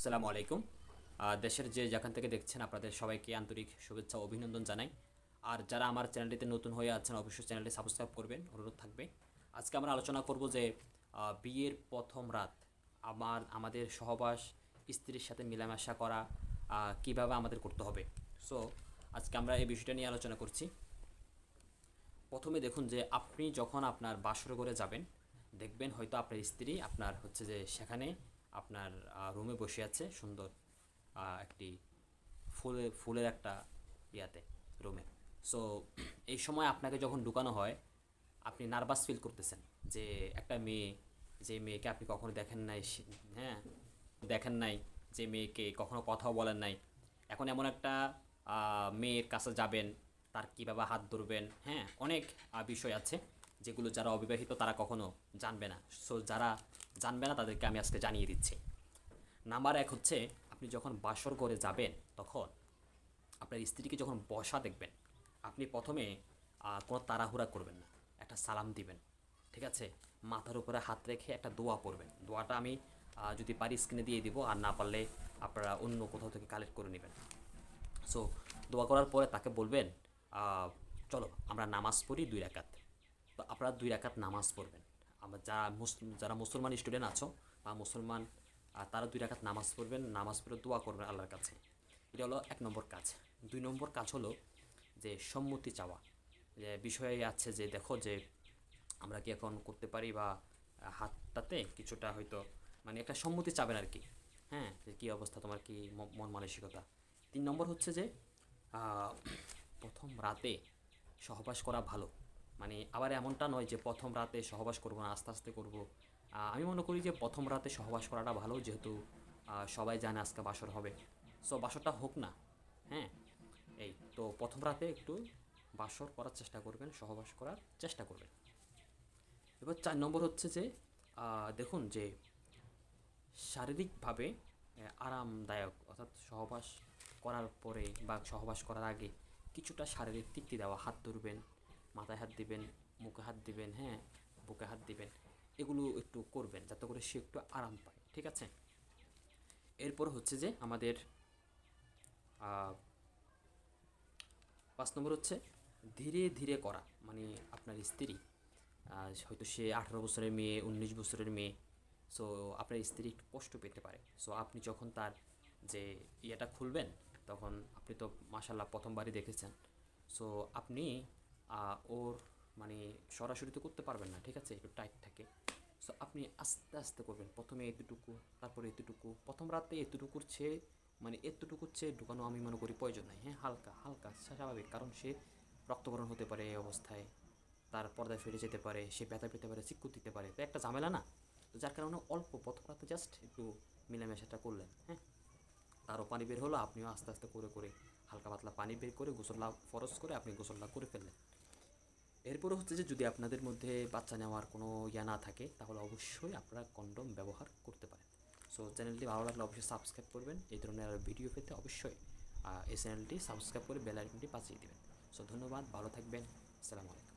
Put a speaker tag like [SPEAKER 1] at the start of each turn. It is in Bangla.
[SPEAKER 1] আসসালামু আলাইকুম। দেশের যে যেখান থেকে দেখছেন আপনাদের সবাইকে আন্তরিক শুভেচ্ছা ও অভিনন্দন জানাই। আর যারা আমার চ্যানেলটিতে নতুন হয়ে আছেন অবশ্যই চ্যানেলটি সাবস্ক্রাইব করবেন, অনুরোধ থাকবে। আজকে আমরা আলোচনা করব যে বিয়ের প্রথম রাত আমাদের সহবাস, স্ত্রীর সাথে মেলামেশা করা কিভাবে আমাদের করতে হবে। সো আজকে আমরা এই বিষয়টা নিয়ে আলোচনা করছি। প্রথমে দেখুন যে আপনি যখন আপনার বাসর ঘরে যাবেন, দেখবেন হয়তো আপনার স্ত্রী আপনার হচ্ছে যে সেখানে আপনার রুমে বসে আছে সুন্দর একটি ফুলের একটা ইয়াতে রুমে। সো এই সময় আপনাকে যখন ঢুকানো হয় আপনি নার্ভাস ফিল করতেছেন যে একটা মেয়ে, যে মেয়েকে আপনি কখনো দেখেন নাই, হ্যাঁ, দেখেন নাই, যে মেয়েকে কখনো কথাও বলেন নাই, এখন এমন একটা মেয়ের কাছে যাবেন, তার কীভাবে হাত ধরবেন, হ্যাঁ, অনেক বিষয় আছে যেগুলো যারা অবিবাহিত তারা কখনো জানবে না। সো যারা জানবে না তাদেরকে আমি আজকে জানিয়ে দিচ্ছি। নাম্বার এক হচ্ছে, আপনি যখন বাসর ঘরে যাবেন তখন আপনার স্ত্রীকে যখন বসা দেখবেন, আপনি প্রথমে কোনো তাড়াহুড়া করবেন না, একটা সালাম দিবেন, ঠিক আছে? মাথার উপরে হাত রেখে একটা দোয়া পড়বেন। দোয়াটা আমি যদি পারি স্ক্রিনে দিয়ে দিব, আর না পারলে আপনারা অন্য কোথাও থেকে কালেক্ট করে নেবেন। সো দোয়া করার পরে তাকে বলবেন, চলো আমরা নামাজ পড়ি 2 রাকাত। তো আপনারা 2 রাকাত নামাজ পড়বেন। আমরা যারা মুসলমান স্টুডেন্ট আছো বা মুসলমান, তারা 2 রাকাত নামাজ পড়বেন, নামাজ পড়ে দোয়া করবেন আল্লাহর কাছে। এটা হলো 1 নম্বর কাজ। 2 নম্বর কাজ হলো যে সম্মতি চাওয়া। যে বিষয়ে আছে যে দেখো যে আমরা কি এখন করতে পারি, বা হাতটাতে কিছুটা হয়তো মানে একটা সম্মতি চাবেন আর কি। হ্যাঁ, যে কী অবস্থা, তোমার কি মন মানসিকতা। 3 নম্বর হচ্ছে যে আহ, প্রথম রাতে সহবাস করা ভালো। মানে আবার এমনটা নয় যে প্রথম রাতে সহবাস করবো না, আস্তে আস্তে করবো। আমি মনে করি যে প্রথম রাতে সহবাস করাটা ভালো, যেহেতু সবাই জানে আজকে বাসর হবে। সো বাসরটা হোক না, হ্যাঁ। এই তো প্রথম রাতে একটু বাসর করার চেষ্টা করবেন, সহবাস করার চেষ্টা করবেন। এবার 4 নম্বর হচ্ছে যে দেখুন যে শারীরিকভাবে আরামদায়ক, অর্থাৎ সহবাস করার পরে বা সহবাস করার আগে কিছুটা শারীরিক তৃপ্তি দেওয়া। হাত ধরবেন, মাথায় হাত দিবেন, মুখে হাত দিবেন, হ্যাঁ, বুকে হাত দিবেন। এগুলো একটু করবেন যাতে করে সে একটু আরাম পায়, ঠিক আছে? এরপর হচ্ছে যে আমাদের 5 নম্বর হচ্ছে ধীরে ধীরে করা। মানে আপনার স্ত্রী হয়তো সে 18 বছরের মেয়ে, 19 বছরের মেয়ে। সো আপনার স্ত্রী একটু কষ্ট পেতে পারে। সো আপনি যখন তার যে ইয়েটা খুলবেন, তখন আপনি তো মাশাল্লাহ প্রথমবারই দেখেছেন। সো আপনি ওর মানে সরাসরি তো করতে পারবেন না, ঠিক আছে? একটু টাইট থাকে। সো আপনি আস্তে আস্তে করবেন, প্রথমে এতটুকু, তারপরে এতটুকু। প্রথম রাতে এতটুকুর চেয়ে মানে এতটুকুর চেয়ে ঢুকানো আমি মনে করি প্রয়োজন নাই। হ্যাঁ, হালকা হালকা স্বাভাবিক, কারণ সে রক্তক্ষরণ হতে পারে এই অবস্থায়, তার পর্দায় ফিরে যেতে পারে, সে ব্যথা পেতে পারে, চিক্কু দিতে পারে, তো একটা ঝামেলা না। তো যার কারণে অল্প প্রথম রাতে জাস্ট একটু মিলামেশাটা করলেন, হ্যাঁ। তারও পানি বের হলো, আপনিও আস্তে আস্তে করে করে হালকা পাতলা পানি বের করে গোসলটা ফরজ করে আপনি গোসলটা করে ফেললেন। এরপরে হচ্ছে যে যদি আপনাদের মধ্যে বাচ্চা নেওয়ার কোনো ইয়া না থাকে, তাহলে অবশ্যই আপনারা কন্ডম ব্যবহার করতে পারেন। সো চ্যানেলটি ভালো লাগলে অবশ্যই সাবস্ক্রাইব করবেন। এই ধরনের আরও ভিডিও পেতে অবশ্যই এই চ্যানেলটি সাবস্ক্রাইব করে বেল আইকনটি বাজিয়ে দেবেন। সো ধন্যবাদ, ভালো থাকবেন, আসসালামু আলাইকুম।